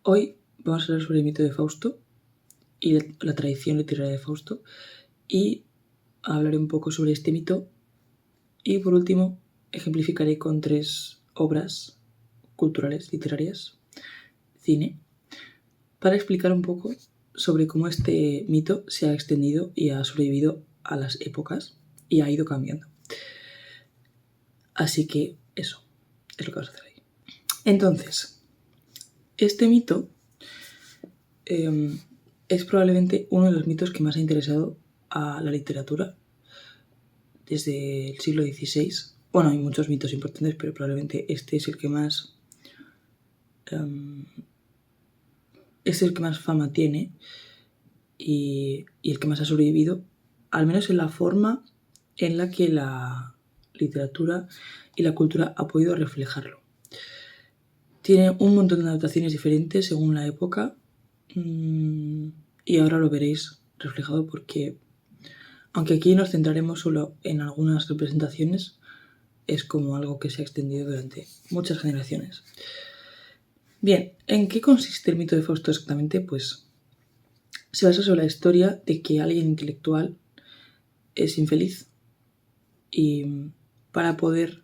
Hoy vamos a hablar sobre el mito de Fausto y la tradición literaria de Fausto, y hablaré un poco sobre este mito, y por último ejemplificaré con 3 obras culturales, literarias, cine, para explicar un poco sobre cómo este mito se ha extendido y ha sobrevivido a las épocas y ha ido cambiando. Así que eso es lo que vamos a hacer hoy. Entonces, este mito es probablemente uno de los mitos que más ha interesado a la literatura desde el siglo XVI. Bueno, hay muchos mitos importantes, pero probablemente este es el que más fama tiene y el que más ha sobrevivido, al menos en la forma en la que la literatura y la cultura ha podido reflejarlo. Tiene un montón de adaptaciones diferentes según la época, y ahora lo veréis reflejado, porque aunque aquí nos centraremos solo en algunas representaciones, es como algo que se ha extendido durante muchas generaciones. Bien, ¿en qué consiste el mito de Fausto exactamente? Pues se basa sobre la historia de que alguien intelectual es infeliz y para poder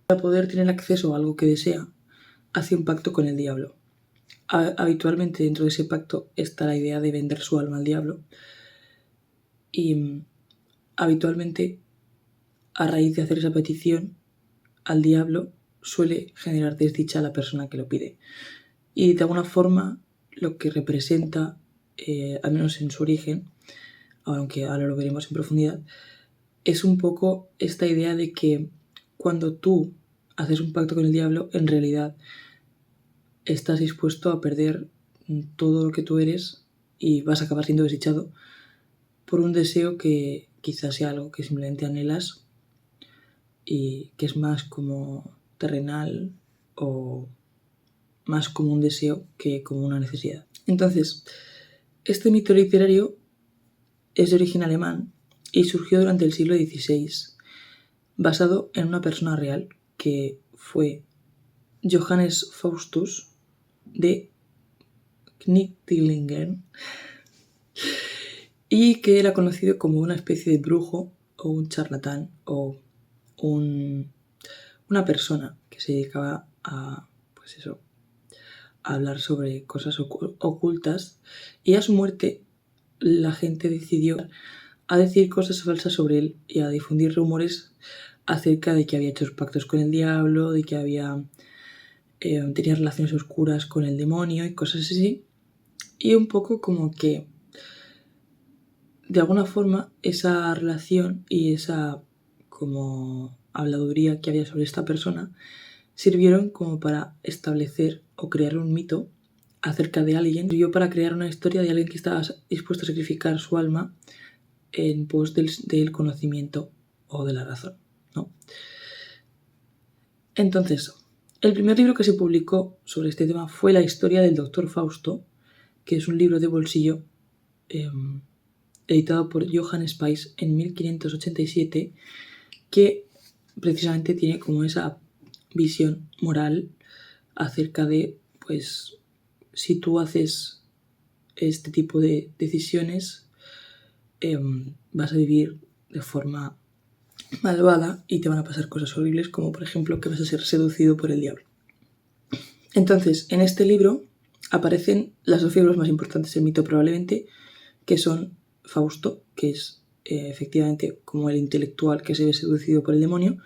tener acceso a algo que desea, hace un pacto con el diablo. Habitualmente dentro de ese pacto está la idea de vender su alma al diablo, y habitualmente a raíz de hacer esa petición al diablo suele generar desdicha a la persona que lo pide. Y de alguna forma lo que representa, al menos en su origen, aunque ahora lo veremos en profundidad, es un poco esta idea de que cuando tú haces un pacto con el diablo, en realidad estás dispuesto a perder todo lo que tú eres y vas a acabar siendo desdichado por un deseo que quizás sea algo que simplemente anhelas y que es más como terrenal o más como un deseo que como una necesidad. Entonces, este mito literario es de origen alemán y surgió durante el siglo XVI, basado en una persona real que fue Johannes Faustus de Knightlingen, y que era conocido como una especie de brujo o un charlatán o una persona que se dedicaba a, pues eso, a hablar sobre cosas ocultas, y a su muerte la gente decidió a decir cosas falsas sobre él y a difundir rumores acerca de que había hecho pactos con el diablo, de que tenía relaciones oscuras con el demonio y cosas así. Y un poco como que de alguna forma esa relación y esa como habladuría que había sobre esta persona sirvieron como para establecer o crear un mito acerca de alguien, sirvió para crear una historia de alguien que estaba dispuesto a sacrificar su alma en pos del conocimiento o de la razón, ¿no? Entonces, el primer libro que se publicó sobre este tema fue La historia del Doctor Fausto, que es un libro de bolsillo editado por Johann Spies en 1587, que precisamente tiene como esa visión moral acerca de, pues, si tú haces este tipo de decisiones, vas a vivir de forma malvada y te van a pasar cosas horribles, como por ejemplo que vas a ser seducido por el diablo. Entonces, en este libro aparecen las 2 figuras más importantes del mito probablemente, que son Fausto, que es efectivamente como el intelectual que se ve seducido por el demonio,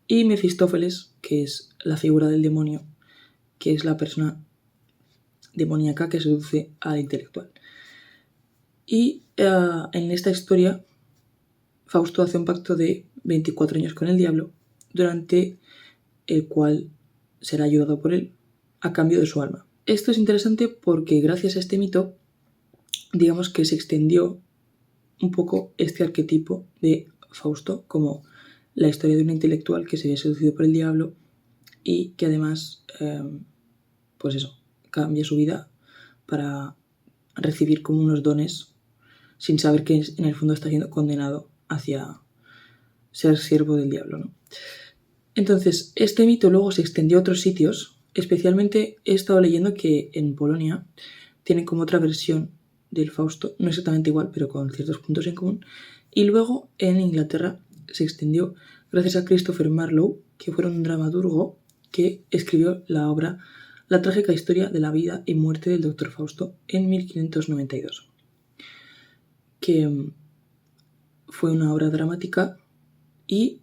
y Mefistófeles, que es la figura del demonio, que es la persona demoníaca que seduce al intelectual. Y en esta historia Fausto hace un pacto de 24 años con el diablo, durante el cual será ayudado por él a cambio de su alma. Esto es interesante porque gracias a este mito, digamos que se extendió un poco este arquetipo de Fausto como la historia de un intelectual que se ve seducido por el diablo y que además, pues eso, cambia su vida para recibir como unos dones sin saber que en el fondo está siendo condenado hacia ser siervo del diablo, ¿no? Entonces, este mito luego se extendió a otros sitios Especialmente he estado leyendo que en Polonia tienen como otra versión del Fausto, no exactamente igual, pero con ciertos puntos en común. Y luego en Inglaterra se extendió gracias a Christopher Marlowe, que fue un dramaturgo que escribió la obra La trágica historia de la vida y muerte del Dr. Fausto en 1592, que fue una obra dramática y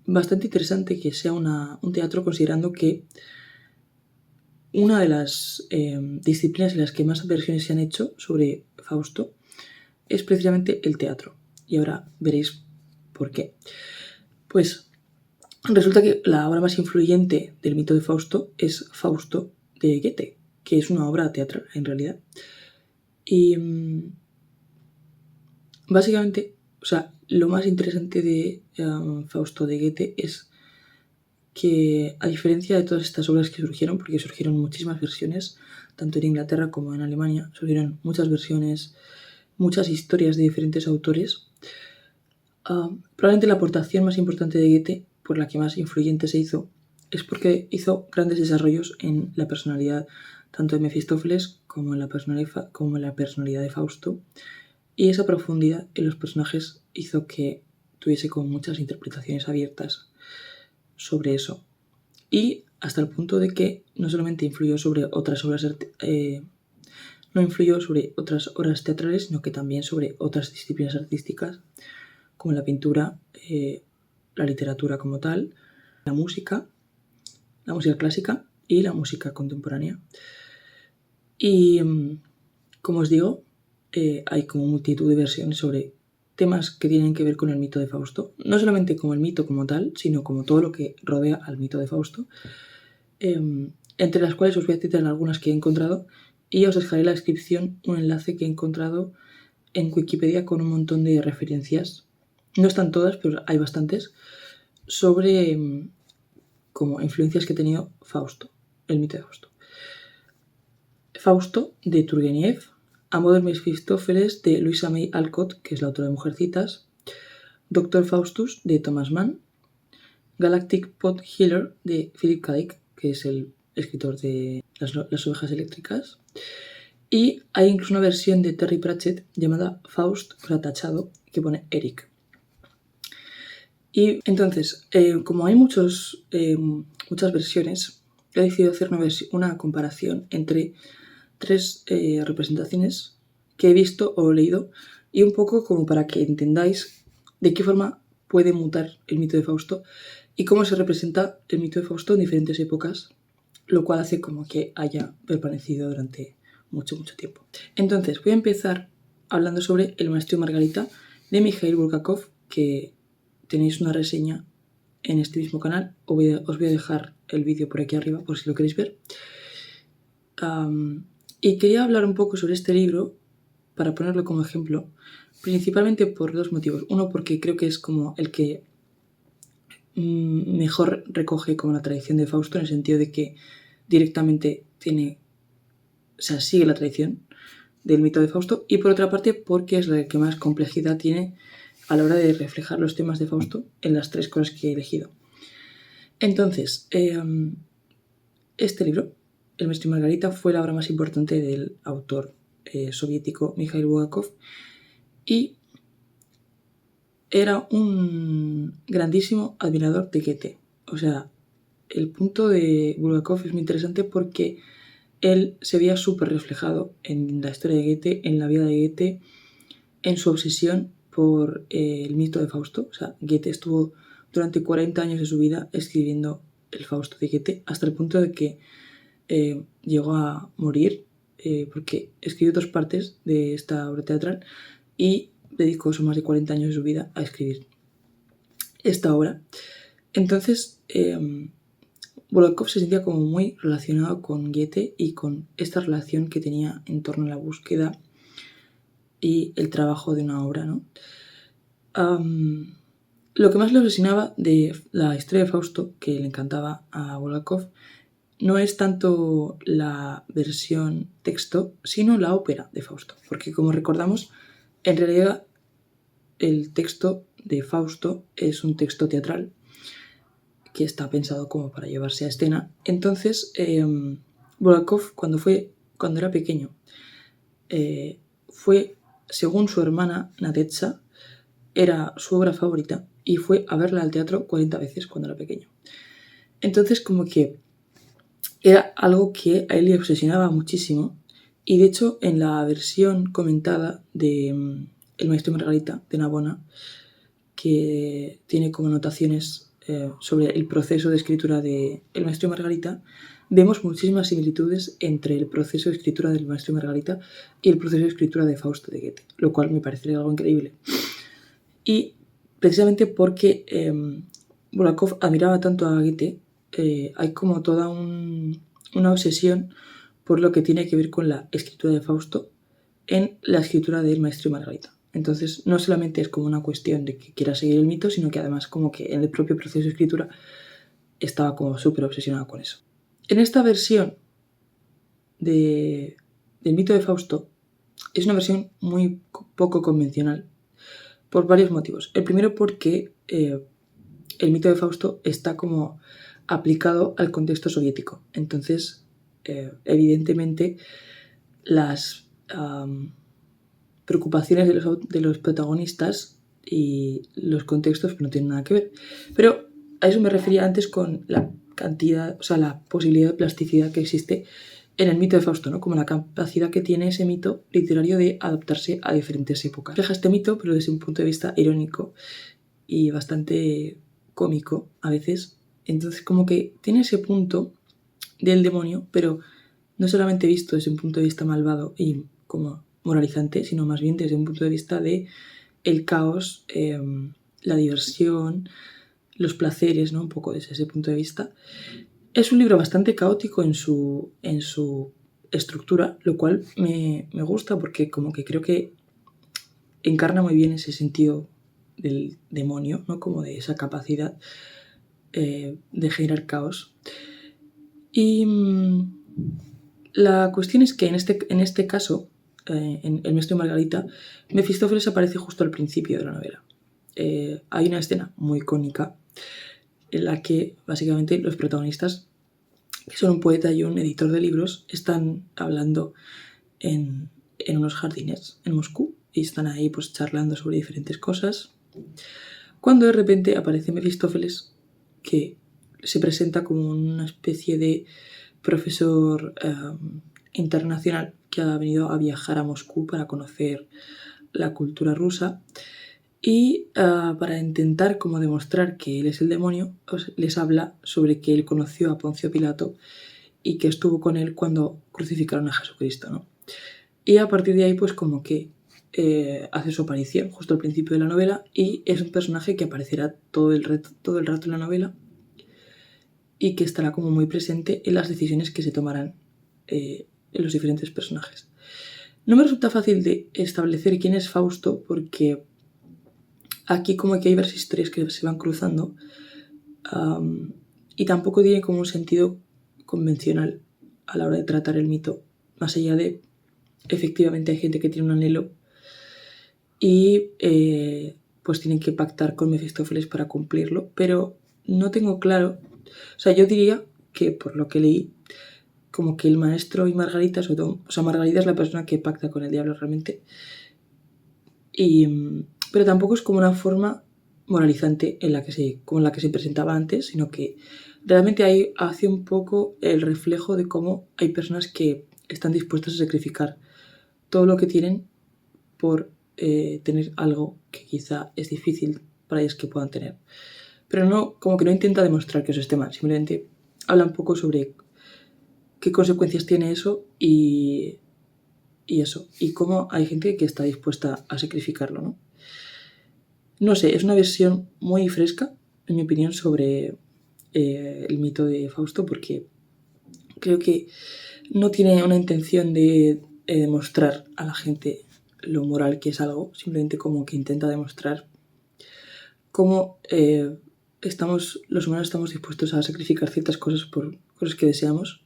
bastante interesante que sea un teatro, considerando que una de las disciplinas en las que más versiones se han hecho sobre Fausto es precisamente el teatro. Y ahora veréis por qué. Pues resulta que la obra más influyente del mito de Fausto es Fausto de Goethe, que es una obra teatral en realidad. Y básicamente, o sea, lo más interesante de Fausto de Goethe es que, a diferencia de todas estas obras que surgieron, porque surgieron muchísimas versiones, tanto en Inglaterra como en Alemania, surgieron muchas versiones, muchas historias de diferentes autores, probablemente la aportación más importante de Goethe, por la que más influyente se hizo, es porque hizo grandes desarrollos en la personalidad tanto de Mefistófeles como en la personalidad de Fausto, y esa profundidad en los personajes hizo que tuviese como muchas interpretaciones abiertas sobre eso, y hasta el punto de que no solamente influyó sobre otras obras no influyó sobre otras obras teatrales, sino que también sobre otras disciplinas artísticas como la pintura, la literatura como tal, la música clásica y la música contemporánea. Y como os digo, hay como multitud de versiones sobre temas que tienen que ver con el mito de Fausto, no solamente como el mito como tal, sino como todo lo que rodea al mito de Fausto, entre las cuales os voy a citar algunas que he encontrado y os dejaré en la descripción un enlace que he encontrado en Wikipedia con un montón de referencias, no están todas, pero hay bastantes, sobre como influencias que ha tenido Fausto, el mito de Fausto. Fausto, de Turgeniev, Amo de Mefistófeles, de Louisa May Alcott, que es la autora de Mujercitas, Dr. Faustus, de Thomas Mann, Galactic Pot Healer, de Philip K. Dick, que es el escritor de Las ovejas eléctricas, y hay incluso una versión de Terry Pratchett llamada Faust retachado, que pone Eric. Y entonces, como hay muchas versiones, he decidido hacer una comparación entre tres representaciones que he visto o leído, y un poco como para que entendáis de qué forma puede mutar el mito de Fausto y cómo se representa el mito de Fausto en diferentes épocas, lo cual hace como que haya permanecido durante mucho tiempo. Entonces, voy a empezar hablando sobre El maestro y Margarita, de Mikhail Bulgakov, que tenéis una reseña en este mismo canal. Os voy a dejar el vídeo por aquí arriba por si lo queréis ver. Y quería hablar un poco sobre este libro para ponerlo como ejemplo, principalmente por dos motivos. Uno, porque creo que es como el que mejor recoge como la tradición de Fausto, en el sentido de que directamente sigue la tradición del mito de Fausto, y por otra parte porque es la que más complejidad tiene a la hora de reflejar los temas de Fausto en las tres cosas que he elegido. Entonces, este libro, El maestro y Margarita, fue la obra más importante del autor soviético Mikhail Bulgakov, y era un grandísimo admirador de Goethe. O sea, el punto de Bulgakov es muy interesante porque él se veía súper reflejado en la historia de Goethe, en la vida de Goethe, en su obsesión por el mito de Fausto. O sea, Goethe estuvo durante 40 años de su vida escribiendo el Fausto de Goethe, hasta el punto de que llegó a morir porque escribió 2 partes de esta obra teatral y dedicó más de 40 años de su vida a escribir esta obra. Entonces, Bulgakov se sentía como muy relacionado con Goethe y con esta relación que tenía en torno a la búsqueda y el trabajo de una obra, ¿no? Lo que más le obsesionaba de la historia de Fausto, que le encantaba a Bulgakov, no es tanto la versión texto, sino la ópera de Fausto, porque como recordamos, en realidad el texto de Fausto es un texto teatral que está pensado como para llevarse a escena. Entonces, Bulgakov, cuando era pequeño, fue, según su hermana Nadezhda, era su obra favorita y fue a verla al teatro 40 veces cuando era pequeño. Entonces, como que era algo que a él le obsesionaba muchísimo, y de hecho en la versión comentada de El maestro y Margarita de Navona, que tiene como anotaciones sobre el proceso de escritura de El maestro y Margarita, vemos muchísimas similitudes entre el proceso de escritura del maestro y Margarita y el proceso de escritura de Fausto de Goethe, lo cual me parece algo increíble. Y precisamente porque Bulgakov admiraba tanto a Goethe, hay como toda una obsesión por lo que tiene que ver con la escritura de Fausto en la escritura del maestro y Margarita. Entonces, no solamente es como una cuestión de que quiera seguir el mito, sino que además como que en el propio proceso de escritura estaba como súper obsesionado con eso. En esta versión del mito de Fausto es una versión muy poco convencional por varios motivos. El primero porque el mito de Fausto está como aplicado al contexto soviético. Entonces, evidentemente, las preocupaciones de los protagonistas y los contextos no tienen nada que ver. Pero a eso me refería antes con la cantidad, o sea, la posibilidad de plasticidad que existe en el mito de Fausto, ¿no? Como la capacidad que tiene ese mito literario de adaptarse a diferentes épocas. Deja este mito, pero desde un punto de vista irónico y bastante cómico a veces. Entonces, como que tiene ese punto del demonio, pero no solamente visto desde un punto de vista malvado y como moralizante, sino más bien desde un punto de vista de el caos, la diversión, los placeres, ¿no? Un poco desde ese punto de vista. Es un libro bastante caótico en su estructura, lo cual me gusta porque como que creo que encarna muy bien ese sentido del demonio, ¿no? Como de esa capacidad de generar caos. Y la cuestión es que en este caso, en El maestro y Margarita, Mefistófeles aparece justo al principio de la novela. Hay una escena muy icónica en la que básicamente los protagonistas, que son un poeta y un editor de libros, están hablando en unos jardines en Moscú y están ahí pues charlando sobre diferentes cosas, cuando de repente aparece Mefistófeles, que se presenta como una especie de profesor internacional que ha venido a viajar a Moscú para conocer la cultura rusa. Y para intentar como demostrar que él es el demonio, les habla sobre que él conoció a Poncio Pilato y que estuvo con él cuando crucificaron a Jesucristo, ¿no? Y a partir de ahí pues como que hace su aparición justo al principio de la novela y es un personaje que aparecerá todo el rato en la novela y que estará como muy presente en las decisiones que se tomarán en los diferentes personajes. No me resulta fácil de establecer quién es Fausto porque aquí como que hay varias historias que se van cruzando y tampoco tiene como un sentido convencional a la hora de tratar el mito, más allá de efectivamente hay gente que tiene un anhelo y pues tienen que pactar con Mefistófeles para cumplirlo, pero no tengo claro, o sea, yo diría que por lo que leí, como que el maestro y Margarita, sobre todo, o sea, Margarita es la persona que pacta con el diablo realmente, pero tampoco es como una forma moralizante como la que se presentaba antes, sino que realmente ahí hace un poco el reflejo de cómo hay personas que están dispuestas a sacrificar todo lo que tienen por tener algo que quizá es difícil para ellos que puedan tener. Pero no, como que no intenta demostrar que eso esté mal, simplemente habla un poco sobre qué consecuencias tiene eso y eso, y cómo hay gente que está dispuesta a sacrificarlo, ¿no? No sé, es una versión muy fresca, en mi opinión, sobre el mito de Fausto, porque creo que no tiene una intención de demostrar a la gente lo moral que es algo, simplemente como que intenta demostrar cómo los humanos estamos dispuestos a sacrificar ciertas cosas por cosas que deseamos.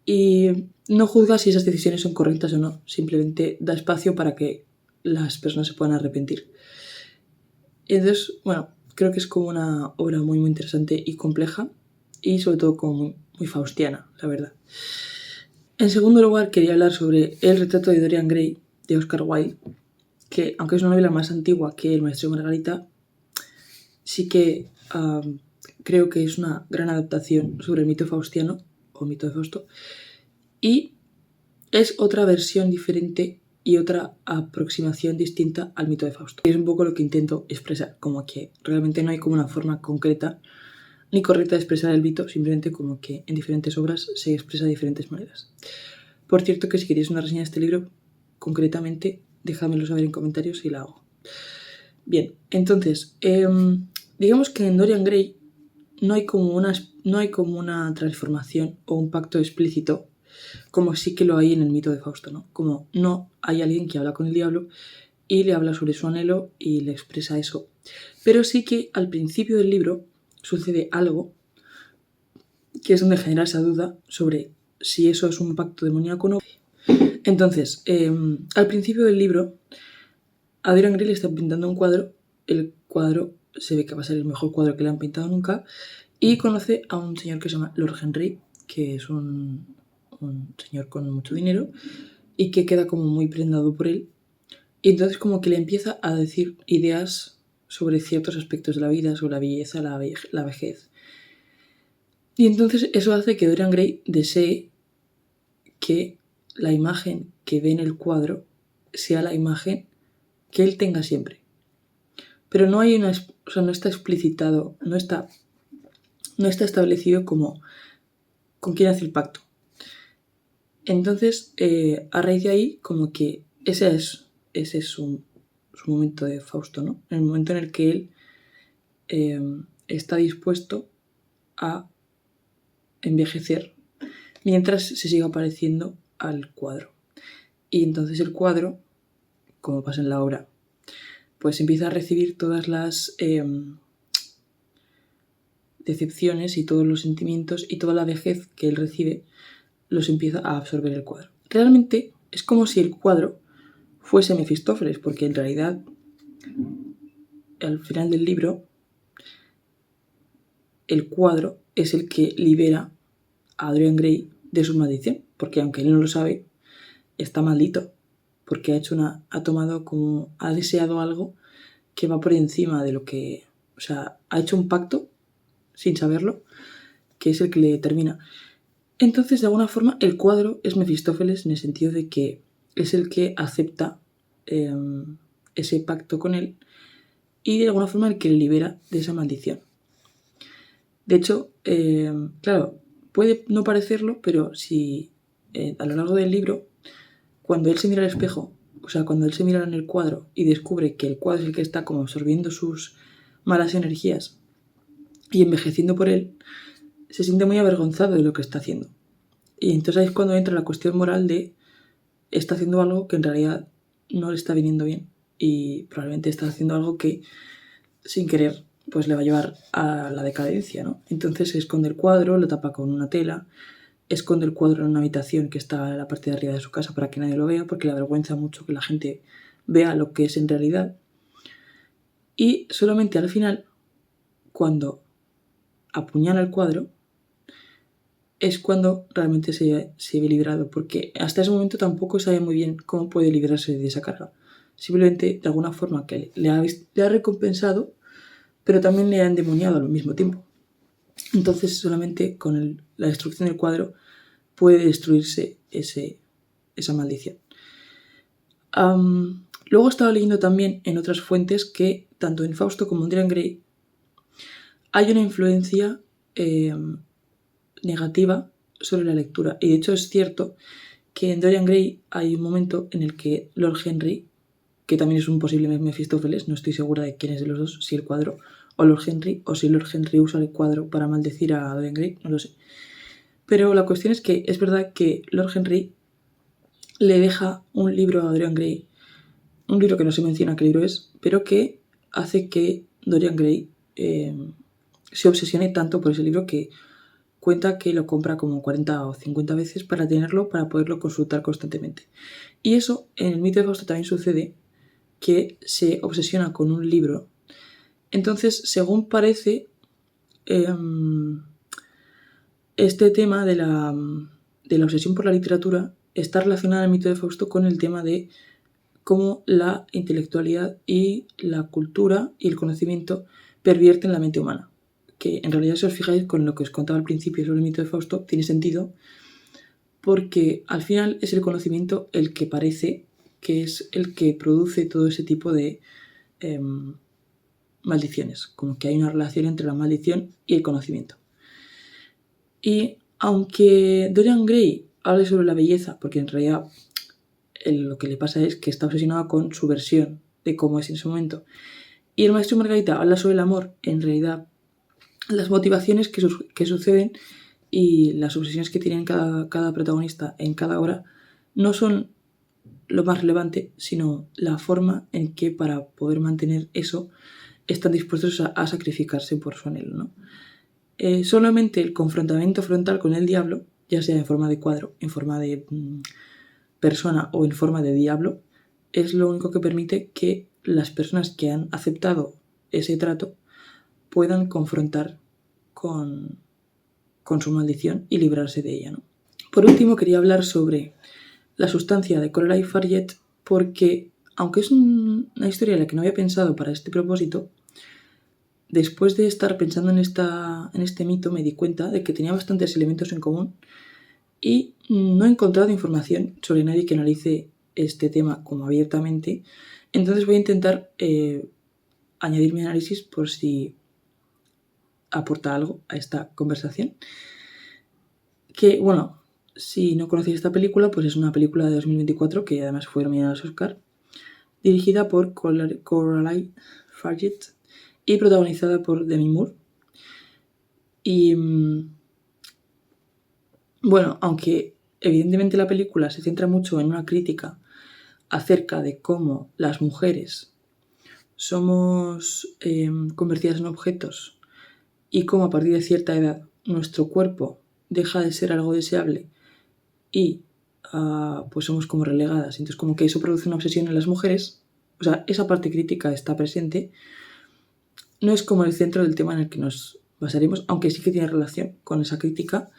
Y no juzga si esas decisiones son correctas o no, simplemente da espacio para que las personas se puedan arrepentir. Y entonces, bueno, creo que es como una obra muy muy interesante y compleja y sobre todo como muy, muy faustiana, la verdad. En segundo lugar quería hablar sobre El retrato de Dorian Gray de Oscar Wilde, que aunque es una novela más antigua que El maestro y Margarita, sí que creo que es una gran adaptación sobre el mito faustiano o mito de Fausto, y es otra versión diferente y otra aproximación distinta al mito de Fausto. Es un poco lo que intento expresar, como que realmente no hay como una forma concreta ni correcta de expresar el mito, simplemente como que en diferentes obras se expresa de diferentes maneras. Por cierto, que si queréis una reseña de este libro, concretamente, dejádmelo saber en comentarios y la hago. Bien, entonces, digamos que en Dorian Gray no hay como una transformación o un pacto explícito, como sí que lo hay en el mito de Fausto, ¿no? Como no hay alguien que habla con el diablo y le habla sobre su anhelo y le expresa eso. Pero sí que al principio del libro sucede algo que es donde genera esa duda sobre si eso es un pacto demoníaco o no. Entonces, al principio del libro, a Dorian Gray le está pintando un cuadro. El cuadro se ve que va a ser el mejor cuadro que le han pintado nunca, y conoce a un señor que se llama Lord Henry, que es un señor con mucho dinero y que queda como muy prendado por él. Y entonces como que le empieza a decir ideas sobre ciertos aspectos de la vida, sobre la belleza, la vejez. Y entonces eso hace que Dorian Gray desee que la imagen que ve en el cuadro sea la imagen que él tenga siempre. Pero no hay no está explicitado, no está establecido como con quién hace el pacto. Entonces, a raíz de ahí, como que ese es su momento de Fausto, ¿no? El momento en el que él está dispuesto a envejecer mientras se siga pareciendo al cuadro. Y entonces el cuadro, como pasa en la obra, pues empieza a recibir todas las decepciones y todos los sentimientos y toda la vejez que él recibe los empieza a absorber el cuadro. Realmente es como si el cuadro fuese Mefistófeles, porque en realidad al final del libro el cuadro es el que libera a Dorian Gray de su maldición, porque aunque él no lo sabe, está maldito, porque ha deseado algo que va por encima de lo que, o sea, ha hecho un pacto sin saberlo, que es el que le determina. Entonces, de alguna forma, el cuadro es Mefistófeles en el sentido de que es el que acepta ese pacto con él y de alguna forma el que le libera de esa maldición. De hecho, claro, puede no parecerlo, pero si a lo largo del libro, cuando él se mira al espejo, o sea, cuando él se mira en el cuadro y descubre que el cuadro es el que está como absorbiendo sus malas energías y envejeciendo por él, se siente muy avergonzado de lo que está haciendo. Y entonces ahí es cuando entra la cuestión moral de está haciendo algo que en realidad no le está viniendo bien y probablemente está haciendo algo que sin querer pues le va a llevar a la decadencia, ¿no? Entonces se esconde el cuadro, lo tapa con una tela, esconde el cuadro en una habitación que está en la parte de arriba de su casa para que nadie lo vea, porque le avergüenza mucho que la gente vea lo que es en realidad. Y solamente al final, cuando apuñala el cuadro, es cuando realmente se ve liberado, porque hasta ese momento tampoco sabe muy bien cómo puede liberarse de esa carga. Simplemente, de alguna forma, que le ha recompensado, pero también le ha endemoniado al mismo tiempo. Entonces, solamente con la destrucción del cuadro puede destruirse esa maldición. Luego he estado leyendo también en otras fuentes que, tanto en Fausto como en Dorian Gray, hay una influencia negativa sobre la lectura. Y de hecho es cierto que en Dorian Gray hay un momento en el que Lord Henry, que también es un posible Mefistófeles, no estoy segura de quién es de los dos, si el cuadro o Lord Henry, o si Lord Henry usa el cuadro para maldecir a Dorian Gray, no lo sé. Pero la cuestión es que es verdad que Lord Henry le deja un libro a Dorian Gray, un libro que no se menciona qué libro es, pero que hace que Dorian Gray se obsesione tanto por ese libro que cuenta que lo compra como 40 o 50 veces para tenerlo, para poderlo consultar constantemente. Y eso en el mito de Fausto también sucede, que se obsesiona con un libro Entonces, según parece, este tema de la obsesión por la literatura está relacionado en el mito de Fausto con el tema de cómo la intelectualidad y la cultura y el conocimiento pervierten la mente humana. Que en realidad, si os fijáis con lo que os contaba al principio sobre el mito de Fausto, tiene sentido porque al final es el conocimiento el que parece que es el que produce todo ese tipo de maldiciones, como que hay una relación entre la maldición y el conocimiento. Y aunque Dorian Gray hable sobre la belleza, porque en realidad lo que le pasa es que está obsesionado con su versión de cómo es en ese momento, y el maestro Margarita habla sobre el amor, en realidad las motivaciones que suceden y las obsesiones que tienen cada protagonista en cada obra no son lo más relevante, sino la forma en que para poder mantener eso están dispuestos a sacrificarse por su anhelo, ¿no? Solamente el confrontamiento frontal con el diablo, ya sea en forma de cuadro, en forma de persona o en forma de diablo, es lo único que permite que las personas que han aceptado ese trato puedan confrontar con su maldición y librarse de ella, ¿no? Por último, quería hablar sobre la sustancia de Coralie Farget porque, aunque es una historia en la que no había pensado para este propósito, después de estar pensando en este mito me di cuenta de que tenía bastantes elementos en común y no he encontrado información sobre nadie que analice este tema como abiertamente. Entonces voy a intentar añadir mi análisis por si aporta algo a esta conversación. Que, bueno, si no conocéis esta película, pues es una película de 2024 que además fue nominada a los Oscar, dirigida por Coralie Farget y protagonizada por Demi Moore. Y bueno, aunque evidentemente la película se centra mucho en una crítica acerca de cómo las mujeres somos convertidas en objetos y cómo a partir de cierta edad nuestro cuerpo deja de ser algo deseable y pues somos como relegadas. Entonces como que eso produce una obsesión en las mujeres. O sea, esa parte crítica está presente. No es como el centro del tema en el que nos basaremos, aunque sí que tiene relación con esa crítica,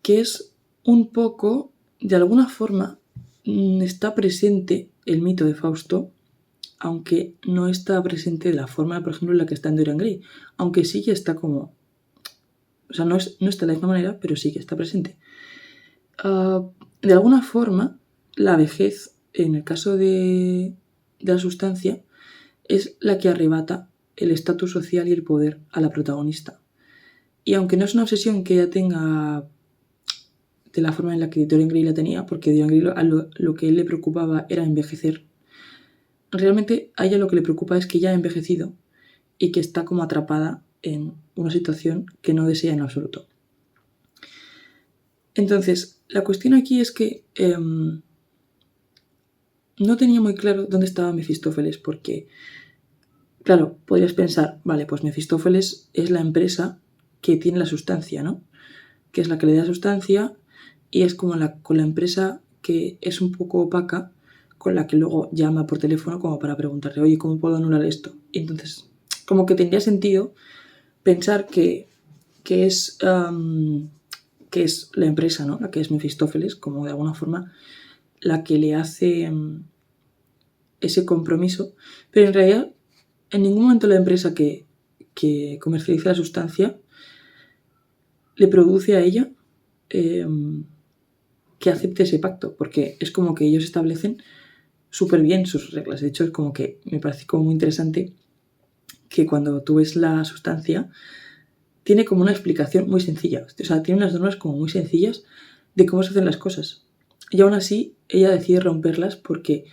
que es un poco, de alguna forma, está presente el mito de Fausto, aunque no está presente de la forma, por ejemplo, en la que está en Dorian Gray, aunque sí que está como... O sea, no está de la misma manera, pero sí que está presente. De alguna forma, la vejez, en el caso de la sustancia, es la que arrebata el estatus social y el poder a la protagonista. Y aunque no es una obsesión que ella tenga de la forma en la que Dorian Gray la tenía, porque Dorian Gray lo que a él le preocupaba era envejecer, realmente a ella lo que le preocupa es que ya ha envejecido y que está como atrapada en una situación que no desea en absoluto. Entonces, la cuestión aquí es que no tenía muy claro dónde estaba Mefistófeles, porque, claro, podrías pensar, vale, pues Mefistófeles es la empresa que tiene la sustancia, ¿no? Que es la que le da sustancia y es como con la empresa que es un poco opaca, con la que luego llama por teléfono como para preguntarle, oye, ¿cómo puedo anular esto? Y entonces, como que tendría sentido pensar que es la empresa, ¿no? La que es Mefistófeles, como de alguna forma la que le hace ese compromiso, pero en realidad en ningún momento la empresa que comercializa la sustancia le produce a ella que acepte ese pacto, porque es como que ellos establecen súper bien sus reglas. De hecho, es como que me parece como muy interesante que cuando tú ves la sustancia tiene como una explicación muy sencilla. O sea, tiene unas normas como muy sencillas de cómo se hacen las cosas. Y aún así, ella decide romperlas porque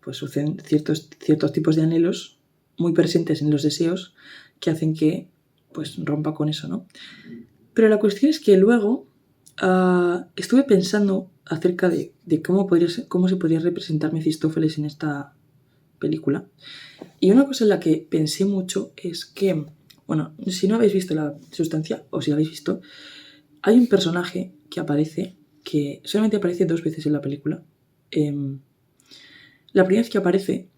pues suceden ciertos tipos de anhelos muy presentes en los deseos que hacen que pues rompa con eso, ¿no? Pero la cuestión es que luego estuve pensando acerca de cómo se podría representar Mefistófeles en esta película. Y una cosa en la que pensé mucho es que, bueno, si no habéis visto la sustancia, o si la habéis visto, hay un personaje que aparece, que solamente aparece 2 veces en la película. La primera vez que aparece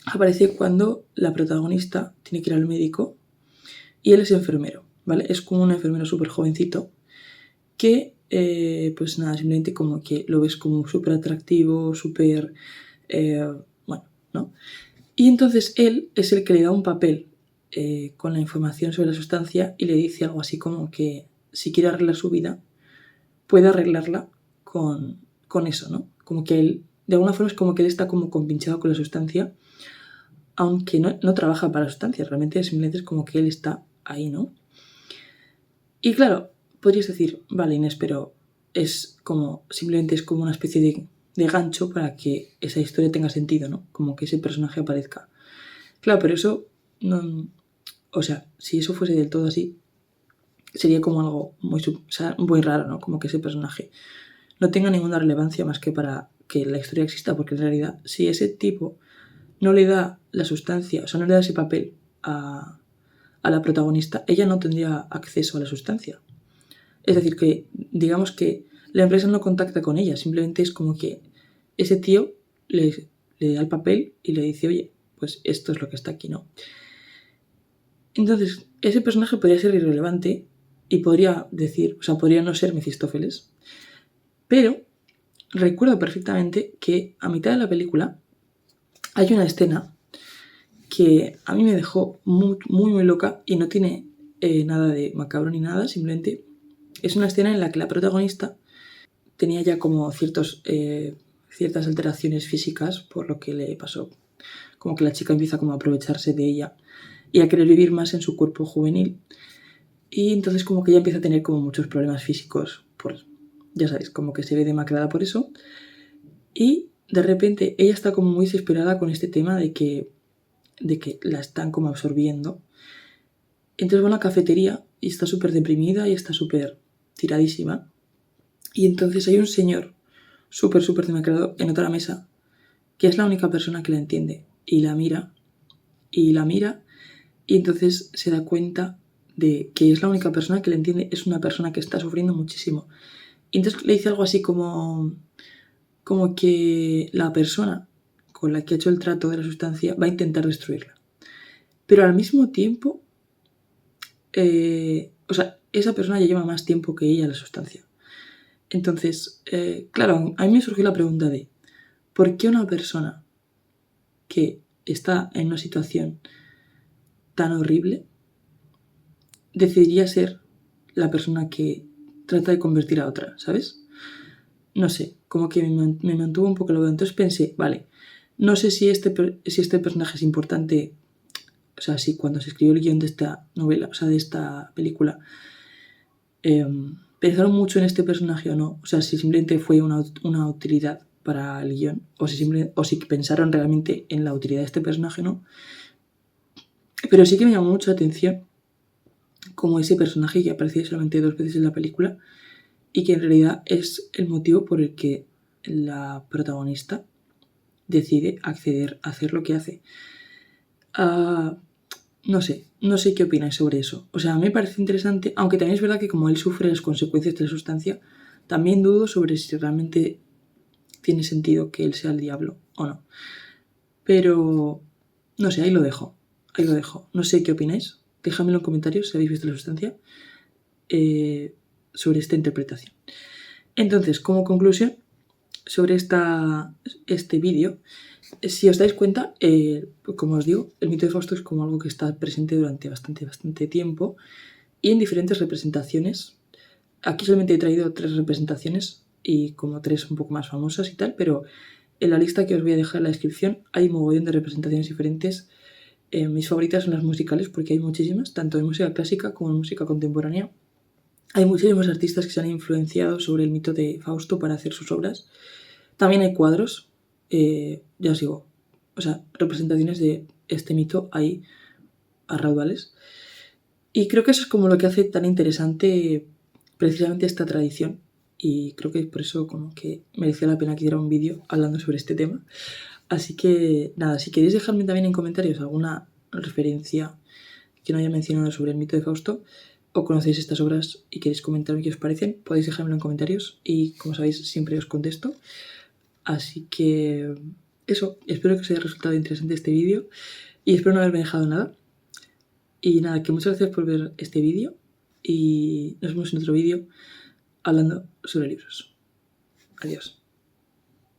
aparece cuando la protagonista tiene que ir al médico y él es enfermero, ¿vale? Es como un enfermero súper jovencito que, pues nada, simplemente como que lo ves como súper atractivo, súper, bueno, ¿no? Y entonces él es el que le da un papel con la información sobre la sustancia y le dice algo así como que si quiere arreglar su vida, puede arreglarla con eso, ¿no? Como que él, de alguna forma es como que él está como compinchado con la sustancia, aunque no trabaja para la sustancia, realmente simplemente es como que él está ahí, ¿no? Y claro, podrías decir, vale, Inés, pero es como, simplemente es como una especie de gancho para que esa historia tenga sentido, ¿no? Como que ese personaje aparezca. Claro, pero eso no, o sea, si eso fuese del todo así, sería como algo muy raro, ¿no? Como que ese personaje no tenga ninguna relevancia más que para que la historia exista, porque en realidad, si ese tipo no le da la sustancia, o sea, no le da ese papel a la protagonista, ella no tendría acceso a la sustancia. Es decir, que digamos que la empresa no contacta con ella, simplemente es como que ese tío le da el papel y le dice, oye, pues esto es lo que está aquí, ¿no? Entonces, ese personaje podría ser irrelevante y podría decir, o sea, podría no ser Mefistófeles, pero recuerdo perfectamente que a mitad de la película hay una escena que a mí me dejó muy, muy, muy loca y no tiene nada de macabro ni nada, simplemente es una escena en la que la protagonista tenía ya como ciertas alteraciones físicas por lo que le pasó. Como que la chica empieza como a aprovecharse de ella y a querer vivir más en su cuerpo juvenil. Y entonces como que ella empieza a tener como muchos problemas físicos, ya sabéis, como que se ve demacrada por eso. Y de repente ella está como muy desesperada con este tema de que la están como absorbiendo. Entonces va a una cafetería y está súper deprimida y está súper tiradísima. Y entonces hay un señor súper, súper demacrado en otra mesa, que es la única persona que la entiende. Y la mira, y la mira, y entonces se da cuenta de que es la única persona que la entiende, es una persona que está sufriendo muchísimo. Y entonces le dice algo así como que la persona con la que ha hecho el trato de la sustancia va a intentar destruirla. Pero al mismo tiempo, o sea, esa persona ya lleva más tiempo que ella la sustancia. Entonces, claro, a mí me surgió la pregunta de ¿por qué una persona que está en una situación tan horrible decidiría ser la persona que trata de convertir a otra, ¿sabes? No sé, como que me mantuvo un poco la duda. Entonces pensé, vale, no sé si este personaje es importante, o sea, si cuando se escribió el guión de esta novela, o sea, de esta película, pensaron mucho en este personaje o no, o sea, si simplemente fue una utilidad para el guión, o si pensaron realmente en la utilidad de este personaje, ¿no? Pero sí que me llamó mucho la atención como ese personaje que aparece solamente 2 veces en la película y que en realidad es el motivo por el que la protagonista decide acceder a hacer lo que hace. No sé qué opináis sobre eso. O sea, a mí me parece interesante, aunque también es verdad que como él sufre las consecuencias de la sustancia, también dudo sobre si realmente tiene sentido que él sea el diablo o no. Pero, no sé, ahí lo dejo. No sé qué opináis. Déjamelo en comentarios si habéis visto la sustancia sobre esta interpretación. Entonces, como conclusión sobre este vídeo, si os dais cuenta, como os digo, el mito de Fausto es como algo que está presente durante bastante tiempo y en diferentes representaciones. Aquí solamente he traído 3 representaciones y como 3 un poco más famosas y tal, pero en la lista que os voy a dejar en la descripción hay un mogollón de representaciones diferentes. Mis favoritas son las musicales porque hay muchísimas, tanto en música clásica como en música contemporánea. Hay muchísimos artistas que se han influenciado sobre el mito de Fausto para hacer sus obras. También hay cuadros, ya os digo, o sea, representaciones de este mito hay a raudales. Y creo que eso es como lo que hace tan interesante precisamente esta tradición. Y creo que por eso como que merecía la pena que hiciera un vídeo hablando sobre este tema. Así que nada, si queréis dejarme también en comentarios alguna referencia que no haya mencionado sobre el mito de Fausto, o conocéis estas obras y queréis comentarme qué os parecen, podéis dejármelo en comentarios y como sabéis siempre os contesto. Así que eso, espero que os haya resultado interesante este vídeo y espero no haberme dejado nada. Y nada, que muchas gracias por ver este vídeo y nos vemos en otro vídeo hablando sobre libros. Adiós.